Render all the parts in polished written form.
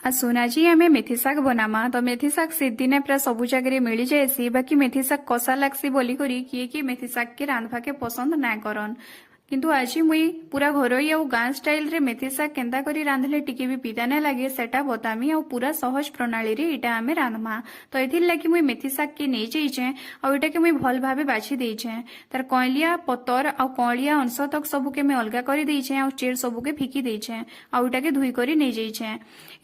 सुन आज आम मेथी शाग बनामा तो मेथी शाग सीदिने प्राय सबु जगह मिल जाएसी बाकी मेथी शाग कषा लागसी बोली करी किए कि मेथी शाग के रांधवा के पसंद ना करन किंतु आज मुई पूरा घरोई और गाँ स्टाइल रे मेथी शाग केंता करी रांधले टिके भी पिता ना लगे सेटा बतामी और पूरा सहज प्रणाली रे इटा आमे रांधमा तो एथिर लगी मुई मेथी शाग के नहीं जाइछे और इटा के मुई भल भाबे बाछि देइछे तार कइलिया पतर और कइलिया अंश तक सबु के मैं अलगा करी देइछे और चेर सबु के फिकी देइछे और इटा के धुई करी नहीं जाइछे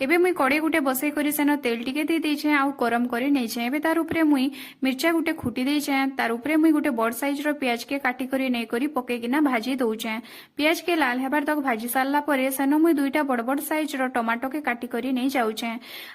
एबे मुई कड़े गुटे बसई करी सेन तेल टिके दे देइछे और गरम करी नैछे एबे तार उपरे मुई मिर्चा गुटे खुटी देइछे तार उपरे मुई गुटे बड़ साइज रो प्याज के काटी करी नै करी पकेकिना भाजी दउछे प्याज के लाल हेबार तक भाजी सारला परे सेन मुई दुईटा बड़ बड़ साइज रो टमाटो के काटी करी नै जाउछे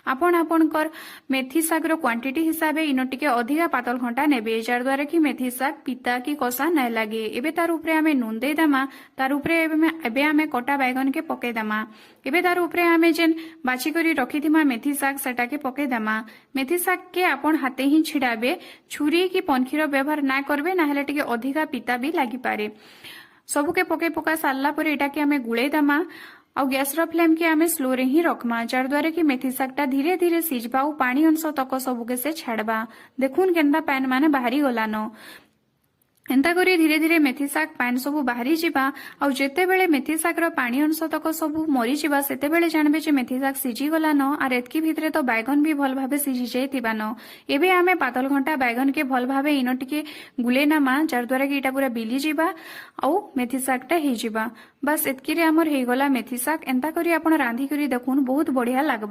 आपण आपणकर मेथी शाग रो क्वांटिटी हिसाबे इनो टिके अधिका पातल घंटा नेबे जार द्वारा कि मेथी शाग पिता की कषा नै लागे एबे तार उपरे आमे नून दे दमा तार उपरे एबे आमे कटा बैगन के पके दमा एबे तार उपरे आमे जेन बाछि करी रखिथिमा मेथी शाग सेटा के पके दमा मेथी शाग के आपण हाथे ही छिड़ाबे छुरी की पंखीर व्यवहार ना करबे ना हेले टिके अधिका पिता भी लागि पारे सबु के पके पका सारला परे एटा के आमे गुळे दमा और गैस रो फ्लेम के आमे स्लो रे ही रखमा जार द्वारा कि मेथी शाग टा धीरे धीरे सिझबा और पानी अंश तक सबु के से छाड़बा देखुन केनता पैन माने बाहरी गलानो एंता करी धीरे धीरे मेथी शाग पान सबू बाहरी जिबा और जेते बेले मेथी शाग रो पानी अंश तक सबू मरी जिबा सेते बेले जानबे जे मेथी शाग सिझी गला न आर एतकी भितरे तो बैगन भी भल भाबे सिझी जाइतिबा न एबे आमे पातल घंटा बैगन के भल भाबे इनो टिके गुले नामा जार द्वारा कि इटा पूरा बिली जिबा और मेथी शाग टा हे जिबा बस एतकी रे हमर हे गला मेथी शाग एंता करी आपण रांधी करी देखुन बहुत बढ़िया लागबा।